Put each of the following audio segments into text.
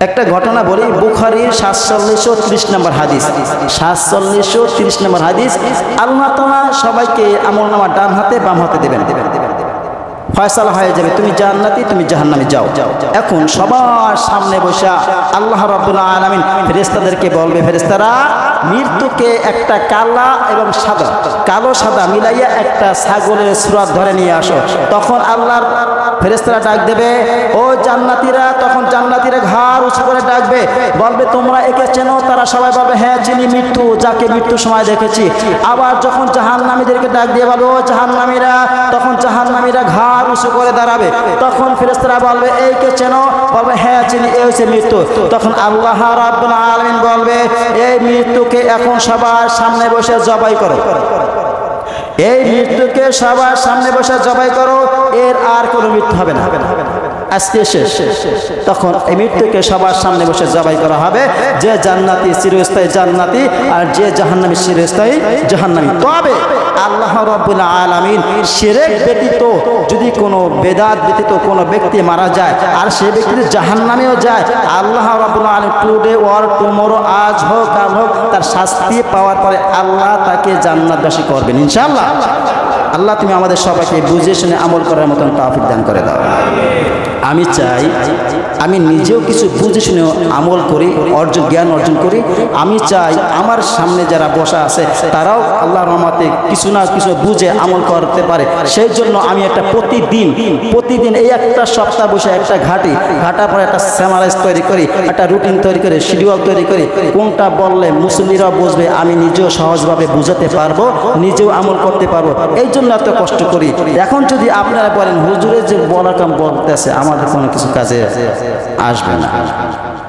একটা ঘটনা বলি, বুখারীর 4730 নম্বর হাদিস, 4730 নম্বর হাদিস। আল্লাহ তাআলা সবাইকে আমলনামা ডান হাতে বাম হাতে দেবেন, ফয়সালা হয়ে যাবে, তুমি জান্নাতি তুমি জাহান্নামে যাও। এখন সবার সামনে বসে আল্লাহ রাব্বুল আলামিন ফেরেশতাদেরকে বলবে, ফেরেশতারা মৃত্যুকে একটা কালা এবং সাদা, কালো সাদা মিলাইয়া একটা ছাগলের সূরত ধরে নিয়ে আসো। তখন আল্লাহর ফেরেশতারা ডাক দেবে, ও জান্নাতীরা। তখন জান্নাতীরা ঘাড় উঁচু করে ডাকবে, বলবে তোমরা একে চেনো? তারা সবাই বলবে হ্যাঁ চিনি, মৃত্যু, যাকে মৃত্যুর সময় দেখেছি। আবার যখন জাহান্নামীদেরকে ডাক দিয়ে বলবে, ও জাহান্নামীরা। তখন জাহান্নামীরা ঘাড় উঁচু করে দাঁড়াবে। তখন ফেরেশতারা বলবে এই কে চেনো? বলবে হ্যাঁ চিনি, এই হচ্ছে মৃত্যু। তখন আল্লাহ রাব্বুল আলামিন বলবে, এই মৃত্যুকে এখন সবার সামনে বসে জবাই করো, এই মৃত্যুকে সবার সামনে বসে জবাই করো, এর আর কোনো মৃত্যু হবে না, আজকে শেষ। তখন এই মৃত্যুকে সবার সামনে বসে জবাই করা হবে। যে জান্নাতি চিরস্থায়ী জান্নাতি, আর যে জাহান্নামী চিরস্থায়ী জাহান্নামী। তবে আল্লাহ রাব্বুল আলামিন শিরক ব্যতীত যদি কোনো বেদাত ব্যতীত কোনো ব্যক্তি মারা যায় আর সে ব্যক্তি জাহান্নামেও যায়, আল্লাহ রাব্বুল আলামিন টুডে ওর টুমরো, আজ হোক কাল হোক, তার শাস্তি পাওয়ার পরে আল্লাহ তাকে জান্নাতবাসী করবেন ইনশাআল্লাহ। আল্লাহ তুমি আমাদের সবাইকে বুঝে শুনে আমল করার মতন তৌফিক দান করে দাও। আমি চাই আমি নিজেও কিছু বুঝে শুনে আমল করি, জ্ঞান অর্জন করি। আমি চাই আমার সামনে যারা বসা আছে তারাও আল্লাহর রহমতে কিছু না কিছু বুঝে আমল করতে পারে। সেই জন্য আমি একটা প্রতিদিন এই একটা সপ্তাহ বসে একটা ঘাটার পরে একটা স্যামারাইজ তৈরি করি, একটা রুটিন তৈরি করে, শিডিউল তৈরি করি। কোনটা বললে মুসল্লিরাও বুঝবে, আমি নিজেও সহজভাবে বুঝাতে পারবো, নিজেও আমল করতে পারবো। এই জন্য এত কষ্ট করি। এখন যদি আপনারা বলেন হুজুরের যে বলার কাম বলতেছে আমাদের কোনো কিছু কাজে আসবে না,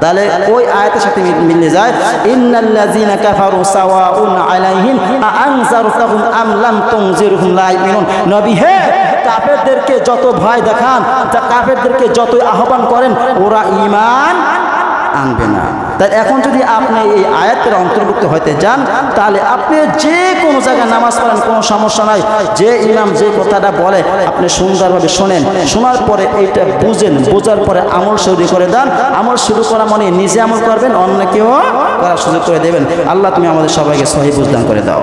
তাহলে ওই আয়াতের সাথে মিলে যায়, ইন্নাল্লাযীনা কাফারু সাওয়াউন আলাইহিম আনজারতাহুম আম লাম তুনজিরহুম লা ইউমিনুন। নবী হে, কাফেরদেরকে যত ভয় দেখান, কাফেরদেরকে যত আহ্বান করেন, ওরা ঈমান আনবে না। তাই এখন যদি আপনি এই আয়াতের অন্তর্ভুক্ত হতে যান, তাহলে আপনি যে কোনো জায়গায় নামাজ পড়েন, কোনো সমস্যা নাই। যে ইমাম যে কথাটা বলে আপনি সুন্দরভাবে শোনেন, শোনার পরে এইটা বুঝেন, বোঝার পরে আমল শুরু করে দেন। আমল শুরু করা মানে নিজে আমল করবেন, অন্যকেও করার সুযোগ করে দেবেন। আল্লাহ তুমি আমাদের সবাইকে সহি বুঝদান করে দাও।